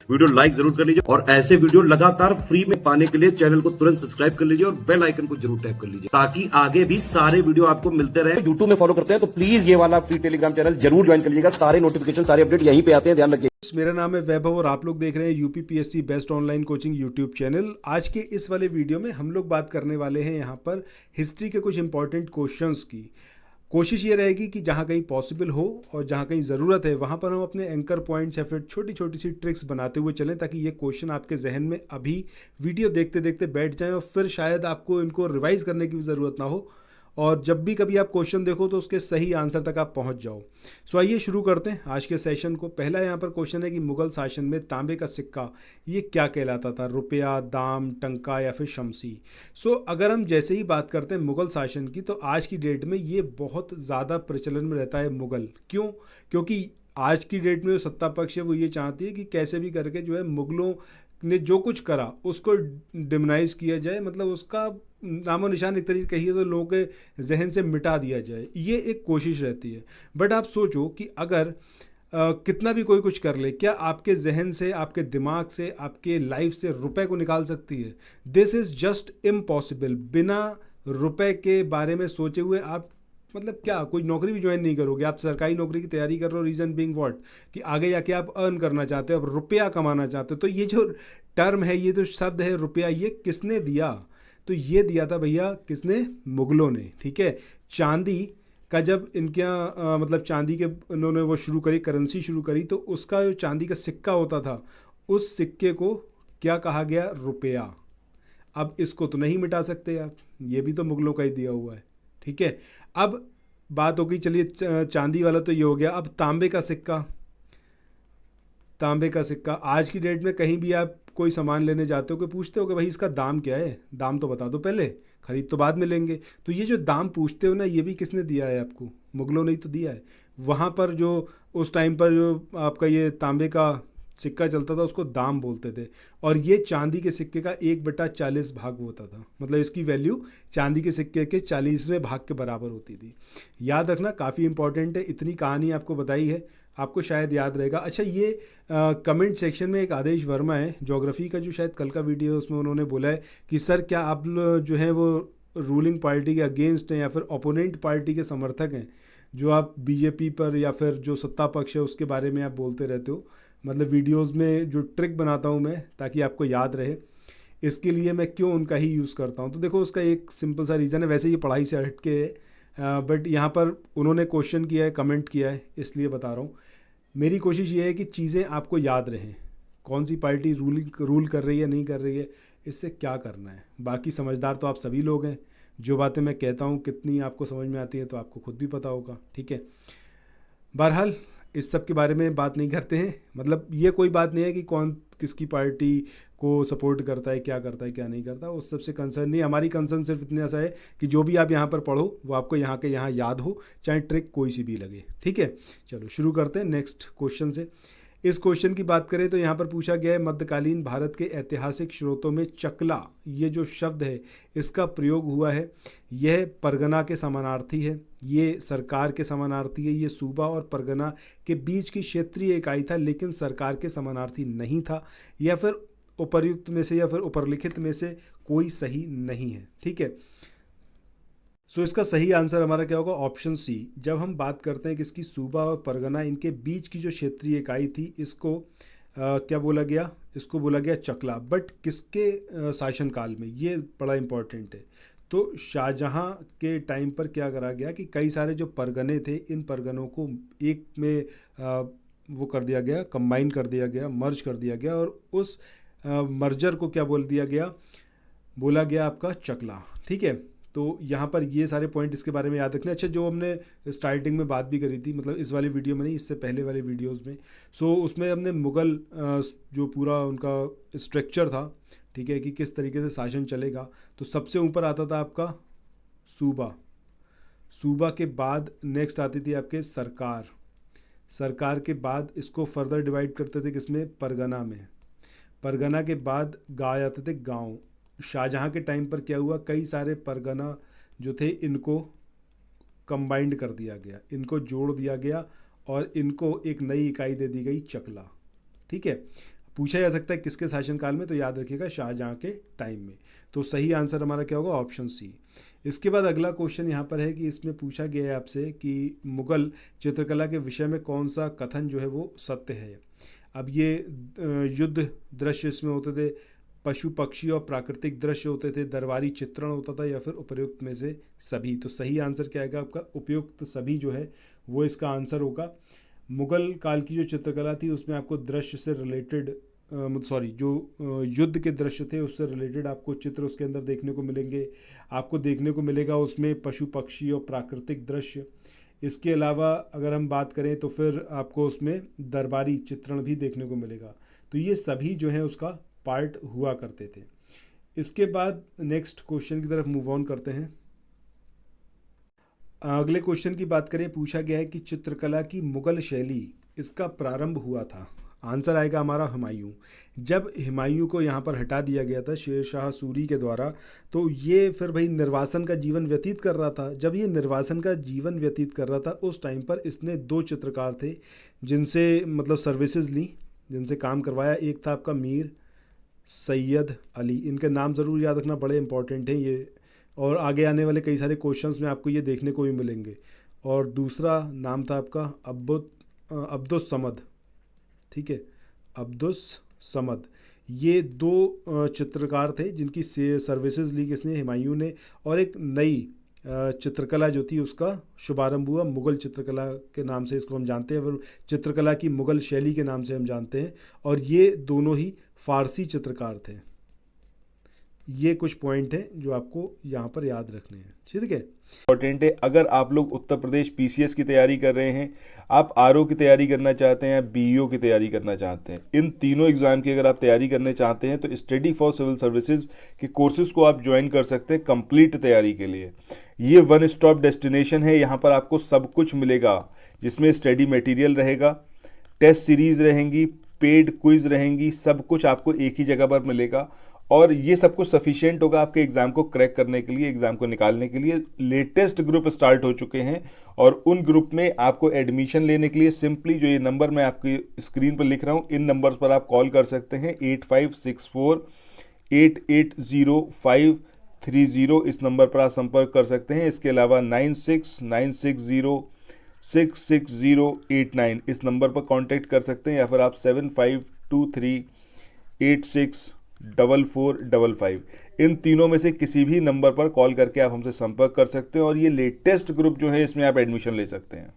Video like जरूर कर लीजिए और ऐसे वीडियो लगातार फ्री में पाने के लिए चैनल को तुरंत सब्सक्राइब कर लीजिए और बेल आइकन को जरूर टैप कर लीजिए ताकि आगे भी सारे वीडियो आपको मिलते रहे। यूट्यूब में फॉलो करते हैं तो प्लीज ये वाला फ्री टेलीग्राम चैनल जरूर ज्वाइन कर लीजिएगा। सारे नोटिफिकेशन सारे अपडेट यहीं पे आते हैं, ध्यान रखिए। मेरा नाम है वैभव और आप लोग देख रहे हैं UPPSC best online coaching YouTube channel. आज के इस वाले वीडियो में हम लोग बात करने वाले हैं यहाँ पर हिस्ट्री के कुछ इंपॉर्टेंट क्वेश्चंस की। कोशिश ये रहेगी कि जहाँ कहीं पॉसिबल हो और जहाँ कहीं ज़रूरत है वहाँ पर हम अपने एंकर पॉइंट्स या फिर छोटी छोटी सी ट्रिक्स बनाते हुए चलें ताकि ये क्वेश्चन आपके जहन में अभी वीडियो देखते देखते बैठ जाएं और फिर शायद आपको इनको रिवाइज़ करने की भी ज़रूरत ना हो और जब भी कभी आप क्वेश्चन देखो तो उसके सही आंसर तक आप पहुंच जाओ। सो आइए शुरू करते हैं आज के सेशन को। पहला यहाँ पर क्वेश्चन है कि मुगल शासन में तांबे का सिक्का ये क्या कहलाता था, रुपया, दाम, टंका या फिर शमसी। सो अगर हम जैसे ही बात करते हैं मुगल शासन की तो आज की डेट में ये बहुत ज़्यादा प्रचलन में रहता है मुगल। क्यों? क्योंकि आज की डेट में जो सत्ता पक्ष है वो ये चाहती है कि कैसे भी करके जो है मुगलों ने जो कुछ करा उसको डिमोनाइज किया जाए, मतलब उसका नामो निशान एक तरीके कहिए तो लोगों के जहन से मिटा दिया जाए, ये एक कोशिश रहती है। बट आप सोचो कि अगर कितना भी कोई कुछ कर ले, क्या आपके जहन से, आपके दिमाग से, आपके लाइफ से रुपए को निकाल सकती है? This is just impossible. बिना रुपए के बारे में सोचे हुए आप मतलब क्या कोई नौकरी भी ज्वाइन नहीं करोगे। आप सरकारी नौकरी की तैयारी कर रहे हो, रीज़न बीइंग व्हाट कि आगे जाके आप अर्न करना चाहते हो, अब रुपया कमाना चाहते हो। तो ये जो टर्म है, ये जो शब्द है रुपया, ये किसने दिया? तो ये दिया था भैया किसने? मुगलों ने। ठीक है। चांदी का जब इनके यहाँ मतलब चांदी के इन्होंने वो शुरू करी, करेंसी शुरू करी, तो उसका जो चांदी का सिक्का होता था उस सिक्के को क्या कहा गया? रुपया। अब इसको तो नहीं मिटा सकते आप, ये भी तो मुगलों का ही दिया हुआ है। ठीक है। अब बात हो गई, चलिए चांदी वाला तो ये हो गया। अब तांबे का सिक्का। तांबे का सिक्का आज की डेट में कहीं भी आप कोई सामान लेने जाते हो, कोई पूछते हो कि भाई इसका दाम क्या है, दाम तो बता दो पहले, खरीद तो बाद में लेंगे। तो ये जो दाम पूछते हो ना, ये भी किसने दिया है आपको? मुगलों ने ही तो दिया है। वहाँ पर जो उस टाइम पर जो आपका ये तांबे का सिक्का चलता था उसको दाम बोलते थे और ये चांदी के सिक्के का 1/40 भाग होता था। मतलब इसकी वैल्यू चांदी के सिक्के के 40वें भाग के बराबर होती थी। याद रखना, काफ़ी इंपॉर्टेंट है। इतनी कहानी आपको बताई है, आपको शायद याद रहेगा। अच्छा, ये कमेंट सेक्शन में एक आदेश वर्मा है, ज्योग्राफी का जो शायद कल का वीडियो है, उसमें उन्होंने बोला है कि सर क्या आप जो है वो रूलिंग पार्टी के अगेंस्ट हैं या फिर ओपोनेंट पार्टी के समर्थक हैं, जो आप बीजेपी पर या फिर जो सत्ता पक्ष है उसके बारे में आप बोलते रहते हो। मतलब वीडियोस में जो ट्रिक बनाता हूँ मैं ताकि आपको याद रहे, इसके लिए मैं क्यों उनका ही यूज़ करता हूँ। तो देखो उसका एक सिंपल सा रीज़न है, वैसे ये पढ़ाई से हट के है, बट यहाँ पर उन्होंने क्वेश्चन किया है, कमेंट किया है, इसलिए बता रहा हूँ। मेरी कोशिश ये है कि चीज़ें आपको याद रहें, कौन सी पार्टी रूल कर रही है, नहीं कर रही है, इससे क्या करना है। बाकी समझदार तो आप सभी लोग हैं, जो बातें मैं कहता हूँ कितनी आपको समझ में आती है तो आपको खुद भी पता होगा। ठीक है। बहरहाल इस सब के बारे में बात नहीं करते हैं। मतलब ये कोई बात नहीं है कि कौन किसकी पार्टी को सपोर्ट करता है, क्या करता है, क्या नहीं करता, उस सबसे कंसर्न नहीं। हमारी कंसर्न सिर्फ इतना सा है कि जो भी आप यहाँ पर पढ़ो वो आपको यहाँ के यहाँ याद हो, चाहे ट्रिक कोई सी भी लगे। ठीक है। चलो शुरू करते हैं नेक्स्ट क्वेश्चन से। इस क्वेश्चन की बात करें तो यहाँ पर पूछा गया है मध्यकालीन भारत के ऐतिहासिक स्रोतों में चकला, ये जो शब्द है इसका प्रयोग हुआ है। यह परगना के समानार्थी है, ये सरकार के समानार्थी है, ये सूबा और परगना के बीच की क्षेत्रीय इकाई था लेकिन सरकार के समानार्थी नहीं था, या फिर उपर्युक्त में से या फिर उपरलिखित में से कोई सही नहीं है। ठीक है। सो इसका सही आंसर हमारा क्या होगा? Option C. जब हम बात करते हैं कि इसकी सूबा और परगना इनके बीच की जो क्षेत्रीय इकाई थी इसको क्या बोला गया? इसको बोला गया चकला। बट किसके शासनकाल में? ये बड़ा इंपॉर्टेंट है। तो शाहजहां के टाइम पर क्या करा गया कि कई सारे जो परगने थे, इन परगनों को एक में वो कर दिया गया, कंबाइन कर दिया गया, मर्ज कर दिया गया और उस मर्जर को क्या बोल दिया गया? बोला गया आपका चकला। ठीक है। तो यहाँ पर ये सारे पॉइंट इसके बारे में याद रखने। अच्छा, जो हमने स्टार्टिंग में बात भी करी थी, मतलब इस वाले वीडियो में नहीं, इससे पहले वाले वीडियोस में, सो उसमें हमने मुग़ल जो पूरा उनका स्ट्रक्चर था, ठीक है, कि किस तरीके से शासन चलेगा, तो सबसे ऊपर आता था आपका सूबा। सूबा के बाद नेक्स्ट आती थी आपके सरकार। सरकार के बाद इसको फर्दर डिवाइड करते थे किसमें? परगना में। परगना के बाद गाँव आते थे, गाँव। शाहजहां के टाइम पर क्या हुआ? कई सारे परगना जो थे इनको कंबाइंड कर दिया गया, इनको जोड़ दिया गया और इनको एक नई इकाई दे दी गई, चकला। ठीक है। पूछा जा सकता है किसके शासनकाल में, तो याद रखिएगा शाहजहां के टाइम में। तो सही आंसर हमारा क्या होगा, ऑप्शन सी। इसके बाद अगला क्वेश्चन यहाँ पर है कि इसमें पूछा गया है आपसे कि मुगल चित्रकला के विषय में कौन सा कथन जो है वो सत्य है। अब ये युद्ध दृश्य इसमें होते थे, पशु पक्षी और प्राकृतिक दृश्य होते थे, दरबारी चित्रण होता था, या फिर उपयुक्त में से सभी। तो सही आंसर क्या आएगा आपका, उपयुक्त सभी जो है वो इसका आंसर होगा। मुगल काल की जो चित्रकला थी उसमें आपको दृश्य से रिलेटेड जो युद्ध के दृश्य थे उससे रिलेटेड आपको चित्र उसके अंदर देखने को मिलेंगे। आपको देखने को मिलेगा उसमें पशु पक्षी और प्राकृतिक दृश्य। इसके अलावा अगर हम बात करें तो फिर आपको उसमें दरबारी चित्रण भी देखने को मिलेगा। तो ये सभी जो है उसका पार्ट हुआ करते थे। इसके बाद नेक्स्ट क्वेश्चन की तरफ मूव ऑन करते हैं। अगले क्वेश्चन की बात करें, पूछा गया है कि चित्रकला की मुगल शैली इसका प्रारंभ हुआ था। आंसर आएगा हमारा हुमायूं। जब हुमायूं को यहाँ पर हटा दिया गया था शेर शाह सूरी के द्वारा, तो ये फिर भाई निर्वासन का जीवन व्यतीत कर रहा था। जब ये निर्वासन का जीवन व्यतीत कर रहा था उस टाइम पर इसने 2 चित्रकार थे जिनसे मतलब सर्विसेज ली, जिनसे काम करवाया। एक था आपका मीर सैयद अली, इनके नाम ज़रूर याद रखना, बड़े इंपॉर्टेंट हैं ये, और आगे आने वाले कई सारे क्वेश्चंस में आपको ये देखने को भी मिलेंगे। और दूसरा नाम था आपका अब्दुस समद, ठीक है, अब्दुस समद। ये 2 चित्रकार थे जिनकी सर्विसेज ली किसने, हुमायूं ने। और एक नई चित्रकला जो थी उसका शुभारंभ हुआ, मुग़ल चित्रकला के नाम से इसको हम जानते हैं, और चित्रकला की मुग़ल शैली के नाम से हम जानते हैं। और ये दोनों ही फ़ारसी चित्रकार थे। ये कुछ पॉइंट हैं जो आपको यहाँ पर याद रखने हैं, ठीक है। इंपॉर्टेंट है। अगर आप लोग उत्तर प्रदेश पीसीएस की तैयारी कर रहे हैं, आप आरओ की तैयारी करना चाहते हैं, बीईओ की तैयारी करना चाहते हैं, इन तीनों एग्जाम की अगर आप तैयारी करने चाहते हैं तो स्टडी फॉर सिविल सर्विसेज के कोर्सेज को आप ज्वाइन कर सकते हैं कंप्लीट तैयारी के लिए। ये वन स्टॉप डेस्टिनेशन है, यहाँ पर आपको सब कुछ मिलेगा, जिसमें स्टडी मटेरियल रहेगा, टेस्ट सीरीज रहेंगी, पेड क्विज रहेंगी, सब कुछ आपको एक ही जगह पर मिलेगा। और ये सब कुछ सफिशिएंट होगा आपके एग्जाम को क्रैक करने के लिए, एग्जाम को निकालने के लिए। लेटेस्ट ग्रुप स्टार्ट हो चुके हैं और उन ग्रुप में आपको एडमिशन लेने के लिए सिंपली जो ये नंबर मैं आपकी स्क्रीन पर लिख रहा हूँ, इन नंबर्स पर आप कॉल कर सकते हैं। 8564880530 इस नंबर पर आप संपर्क कर सकते हैं। इसके अलावा 9696066089 इस नंबर पर कांटेक्ट कर सकते हैं, या फिर आप 7523864455 इन तीनों में से किसी भी नंबर पर कॉल करके आप हमसे संपर्क कर सकते हैं और ये लेटेस्ट ग्रुप जो है इसमें आप एडमिशन ले सकते हैं।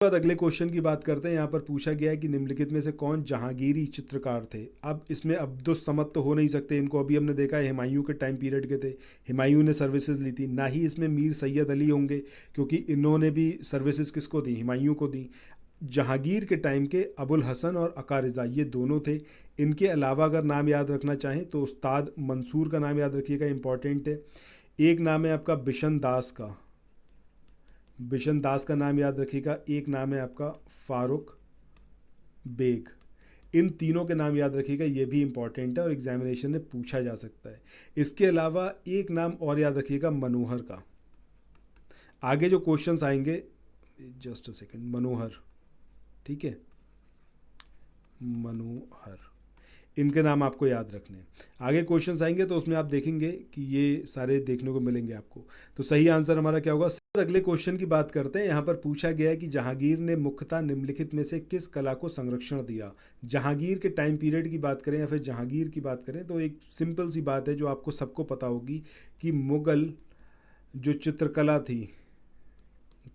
बाद अगले क्वेश्चन की बात करते हैं। यहाँ पर पूछा गया है कि निम्नलिखित में से कौन जहांगीरी चित्रकार थे। अब इसमें अब्दुस समद तो हो नहीं सकते, इनको अभी हमने देखा है हुमायूं के टाइम पीरियड के थे, हुमायूं ने सर्विसेज ली थी। ना ही इसमें मीर सैयद अली होंगे, क्योंकि इन्होंने भी सर्विसेज किसको दी, हुमायूं को दी। जहांगीर के टाइम के अबुल हसन और अका रिज़ा ये दोनों थे। इनके अलावा अगर नाम याद रखना चाहें तो उस्ताद मंसूर का नाम याद रखिएगा, इंपॉर्टेंट है। एक नाम है आपका बिशन दास का, बिशन दास का नाम याद रखिएगा। एक नाम है आपका फारूक बेग। इन तीनों के नाम याद रखिएगा, ये भी इंपॉर्टेंट है और एग्जामिनेशन में पूछा जा सकता है। इसके अलावा एक नाम और याद रखिएगा, मनोहर का। आगे जो क्वेश्चंस आएंगे, जस्ट अ सेकंड, मनोहर, ठीक है, मनोहर, इनके नाम आपको याद रखने हैं। आगे क्वेश्चंस आएंगे तो उसमें आप देखेंगे कि ये सारे देखने को मिलेंगे आपको। तो सही आंसर हमारा क्या होगा। अगले क्वेश्चन की बात करते हैं। यहाँ पर पूछा गया है कि जहांगीर ने मुख्यतः निम्नलिखित में से किस कला को संरक्षण दिया। जहांगीर के टाइम पीरियड की बात करें या फिर जहांगीर की बात करें तो एक सिंपल सी बात है जो आपको सबको पता होगी कि मुग़ल जो चित्रकला थी,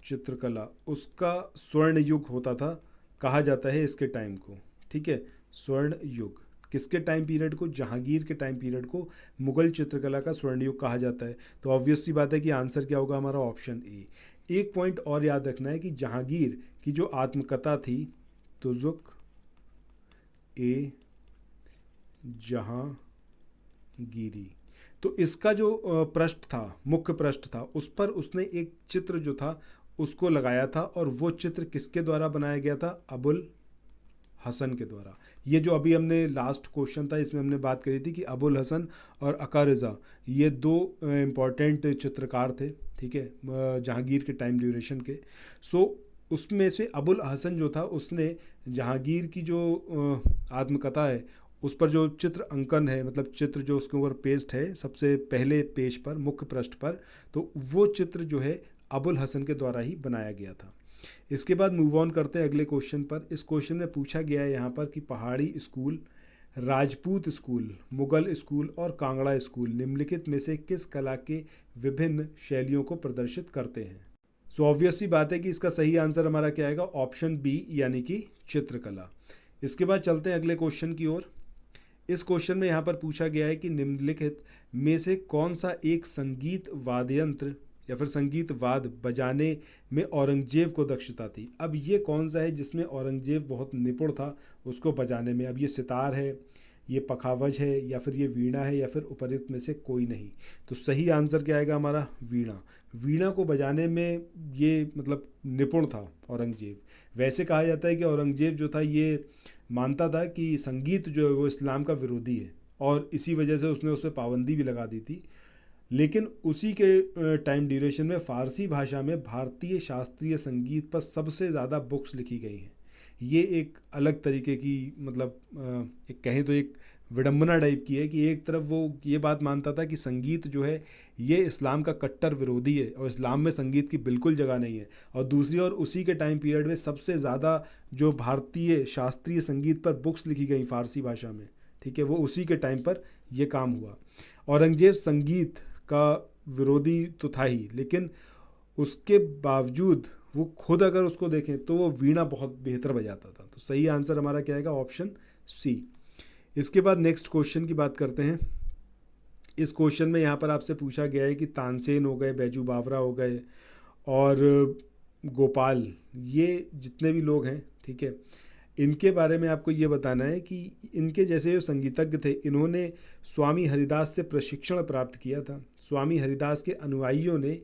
चित्रकला उसका स्वर्ण युग होता था, कहा जाता है इसके टाइम को, ठीक है, स्वर्ण युग। किसके टाइम पीरियड को, जहांगीर के टाइम पीरियड को मुग़ल चित्रकला का स्वर्ण युग कहा जाता है। तो ऑब्वियस सी बात है कि आंसर क्या होगा हमारा, ऑप्शन ए। एक पॉइंट और याद रखना है कि जहांगीर की जो आत्मकथा थी, तुजुक ए जहांगीरी, तो इसका जो पृष्ठ था, मुख्य पृष्ठ था, उस पर उसने एक चित्र जो था उसको लगाया था, और वो चित्र किसके द्वारा बनाया गया था, अबुल हसन के द्वारा। ये जो अभी हमने लास्ट क्वेश्चन था इसमें हमने बात करी थी कि अबुल हसन और अका रिज़ा ये 2 इम्पॉर्टेंट चित्रकार थे, ठीक है, जहांगीर के टाइम ड्यूरेशन के। सो उसमें से अबुल हसन जो था उसने जहांगीर की जो आत्मकथा है उस पर जो चित्र अंकन है, मतलब चित्र जो उसके ऊपर पेस्ट है सबसे पहले पेज पर, मुख्य पृष्ठ पर, तो वो चित्र जो है अबुल हसन के द्वारा ही बनाया गया था। इसके बाद मूव ऑन करते हैं अगले क्वेश्चन पर। इस क्वेश्चन में पूछा गया है यहाँ पर कि पहाड़ी school, Rajput school, Mughal school और कांगड़ा स्कूल निम्नलिखित में से किस कला के विभिन्न शैलियों को प्रदर्शित करते हैं। सो ऑब्वियस सी बात है कि इसका सही आंसर हमारा क्या आएगा, ऑप्शन बी यानी कि चित्रकला। इसके बाद चलते हैं अगले क्वेश्चन की ओर। इस क्वेश्चन में यहाँ पर पूछा गया है कि निम्नलिखित में से कौन सा एक संगीत वाद्ययंत्र या फिर संगीत वाद बजाने में औरंगजेब को दक्षता थी। अब ये कौन सा है जिसमें औरंगजेब बहुत निपुण था उसको बजाने में। अब ये सितार है, ये पखावज है, या फिर ये वीणा है, या फिर उपर्युक्त में से कोई नहीं। तो सही आंसर क्या आएगा हमारा, वीणा। वीणा को बजाने में ये मतलब निपुण था औरंगजेब। वैसे कहा जाता है कि औरंगजेब जो था ये मानता था कि संगीत जो है वो इस्लाम का विरोधी है और इसी वजह से उसने उस पर पाबंदी भी लगा दी थी। लेकिन उसी के टाइम ड्यूरेशन में फ़ारसी भाषा में भारतीय शास्त्रीय संगीत पर सबसे ज़्यादा बुक्स लिखी गई हैं। ये एक अलग तरीके की मतलब एक कहें तो एक विडंबना टाइप की है कि एक तरफ वो ये बात मानता था कि संगीत जो है ये इस्लाम का कट्टर विरोधी है और इस्लाम में संगीत की बिल्कुल जगह नहीं है, और दूसरी ओर उसी के टाइम पीरियड में सबसे ज़्यादा जो भारतीय शास्त्रीय संगीत पर बुक्स लिखी गई फ़ारसी भाषा में, ठीक है, वो उसी के टाइम पर यह काम हुआ। औरंगजेब संगीत का विरोधी तो था ही, लेकिन उसके बावजूद वो खुद अगर उसको देखें तो वो वीणा बहुत बेहतर बजाता था। तो सही आंसर हमारा क्या आएगा, ऑप्शन सी। इसके बाद नेक्स्ट क्वेश्चन की बात करते हैं। इस क्वेश्चन में यहाँ पर आपसे पूछा गया है कि तानसेन हो गए, बैजू बावरा हो गए और गोपाल, ये जितने भी लोग हैं, ठीक है, इनके बारे में आपको ये बताना है कि इनके जैसे जो संगीतज्ञ थे इन्होंने स्वामी हरिदास से प्रशिक्षण प्राप्त किया था। स्वामी हरिदास के अनुयायियों ने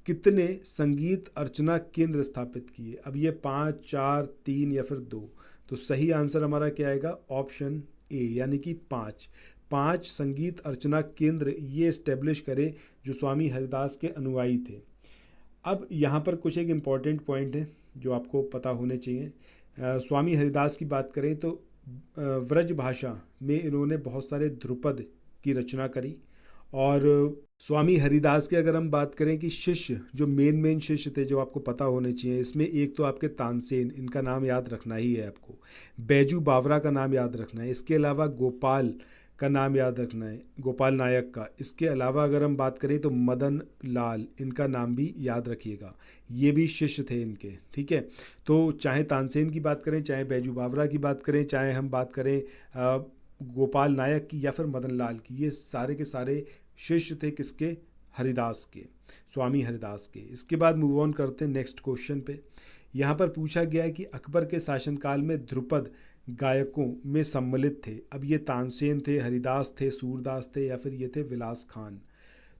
कितने संगीत अर्चना केंद्र स्थापित किए। अब ये 5, 4, 3 या फिर 2। तो सही आंसर हमारा क्या आएगा, ऑप्शन ए यानी कि 5 संगीत अर्चना केंद्र ये इस्टेब्लिश करे जो स्वामी हरिदास के अनुयायी थे। अब यहाँ पर कुछ एक इम्पॉर्टेंट पॉइंट है जो आपको पता होने चाहिए। स्वामी हरिदास की बात करें तो व्रज भाषा में इन्होंने बहुत सारे ध्रुपद की रचना करी। और स्वामी हरिदास की अगर हम बात करें कि शिष्य जो मेन शिष्य थे जो आपको पता होने चाहिए, इसमें एक तो आपके तानसेन, इनका नाम याद रखना ही है आपको, बैजू बावरा का नाम याद रखना है, इसके अलावा गोपाल का नाम याद रखना है, गोपाल नायक का। इसके अलावा अगर हम बात करें तो मदन लाल, इनका नाम भी याद रखिएगा, ये भी शिष्य थे इनके, ठीक है। तो चाहे तानसेन की बात करें, चाहे बैजू बावरा की बात करें, चाहे हम बात करें गोपाल नायक की या फिर मदन लाल की, ये सारे के सारे शिष्य थे किसके, हरिदास के, स्वामी हरिदास के। इसके बाद मूव ऑन करते हैं नेक्स्ट क्वेश्चन पे। यहाँ पर पूछा गया है कि अकबर के शासनकाल में ध्रुपद गायकों में सम्मिलित थे। अब ये तानसेन थे, हरिदास थे, सूरदास थे या फिर ये थे विलास खान।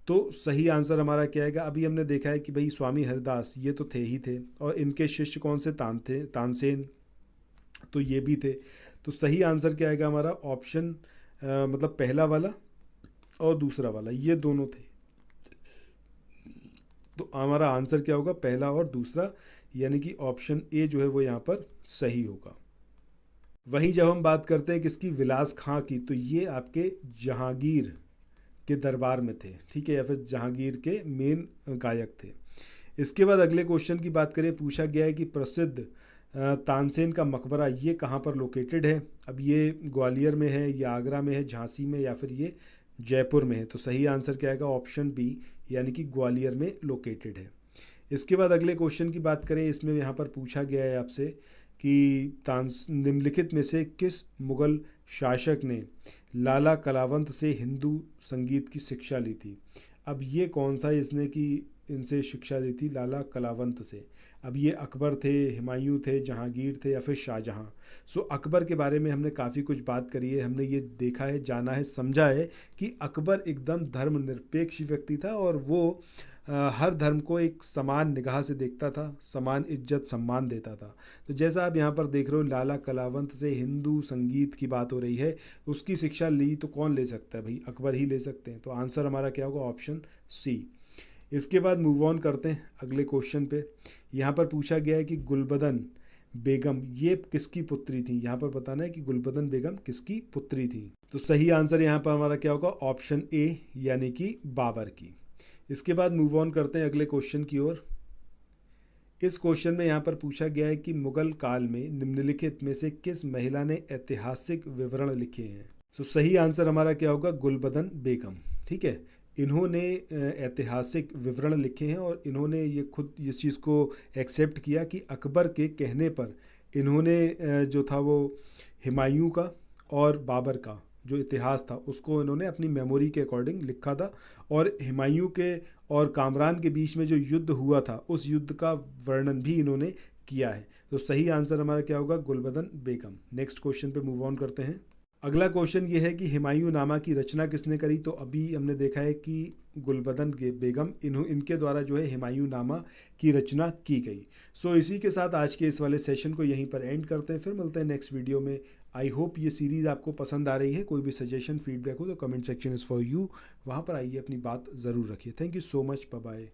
तो सही आंसर हमारा क्या आएगा, अभी हमने देखा है कि भाई स्वामी हरिदास ये तो थे ही थे और इनके शिष्य कौन से तानसेन, तो ये भी थे। तो सही आंसर क्या आएगा हमारा, ऑप्शन मतलब पहला वाला और दूसरा वाला, ये दोनों थे। तो हमारा आंसर क्या होगा, पहला और दूसरा, यानी कि ऑप्शन ए जो है वो यहाँ पर सही होगा। वहीं जब हम बात करते हैं किसकी, विलास खां की, तो ये आपके जहांगीर के दरबार में थे, ठीक है, या फिर जहांगीर के मेन गायक थे। इसके बाद अगले क्वेश्चन की बात करें, पूछा गया है कि प्रसिद्ध तानसेन का मकबरा ये कहाँ पर लोकेटेड है। अब ये ग्वालियर में है, या आगरा में है, झांसी में, या फिर ये जयपुर में है। तो सही आंसर क्या आएगा, ऑप्शन बी यानी कि ग्वालियर में लोकेटेड है। इसके बाद अगले क्वेश्चन की बात करें, इसमें यहाँ पर पूछा गया है आपसे कि निम्नलिखित में से किस मुगल शासक ने लाला कलावंत से हिंदू संगीत की शिक्षा ली थी। अब ये कौन सा इसने कि इनसे शिक्षा ली थी, लाला कलावंत से। अब ये अकबर थे, हुमायूं थे, जहांगीर थे या फिर शाहजहां। सो अकबर के बारे में हमने काफ़ी कुछ बात करी है, हमने ये देखा है, जाना है, समझा है कि अकबर एकदम धर्मनिरपेक्ष व्यक्ति था और वो हर धर्म को एक समान निगाह से देखता था, समान इज्जत सम्मान देता था। तो जैसा आप यहाँ पर देख रहे हो, लाला कलावंत से हिंदू संगीत की बात हो रही है, उसकी शिक्षा ली तो कौन ले सकता है भाई, अकबर ही ले सकते हैं। तो आंसर हमारा क्या होगा, ऑप्शन सी। इसके बाद मूव ऑन करते हैं अगले क्वेश्चन पे। यहाँ पर पूछा गया है कि गुलबदन बेगम ये किसकी पुत्री थी। यहाँ पर बताना है कि गुलबदन बेगम किसकी पुत्री थी। तो सही आंसर यहाँ पर हमारा क्या होगा, ऑप्शन ए यानी कि बाबर की। इसके बाद मूव ऑन करते हैं अगले क्वेश्चन की ओर। इस क्वेश्चन में यहाँ पर पूछा गया है कि मुगल काल में निम्नलिखित में से किस महिला ने ऐतिहासिक विवरण लिखे हैं। तो सही आंसर हमारा क्या होगा, गुलबदन बेगम। ठीक है, इन्होंने ऐतिहासिक विवरण लिखे हैं और इन्होंने ये खुद इस चीज़ को एक्सेप्ट किया कि अकबर के कहने पर इन्होंने जो था वो हुमायूं का और बाबर का जो इतिहास था उसको इन्होंने अपनी मेमोरी के अकॉर्डिंग लिखा था। और हुमायूं के और कामरान के बीच में जो युद्ध हुआ था उस युद्ध का वर्णन भी इन्होंने किया है। तो सही आंसर हमारा क्या होगा, गुलबदन बेगम। नेक्स्ट क्वेश्चन पे मूव ऑन करते हैं। अगला क्वेश्चन ये है कि हुमायूं नामा की रचना किसने करी। तो अभी हमने देखा है कि गुलबदन बेगम इनके द्वारा जो है हुमायूं नामा की रचना की गई। सो इसी के साथ आज के इस वाले सेशन को यहीं पर एंड करते हैं, फिर मिलते हैं नेक्स्ट वीडियो में। आई होप ये सीरीज़ आपको पसंद आ रही है। कोई भी सजेशन फीडबैक हो तो comment section is for you, वहाँ पर आइए अपनी बात ज़रूर रखिए। Thank you so much, bye bye.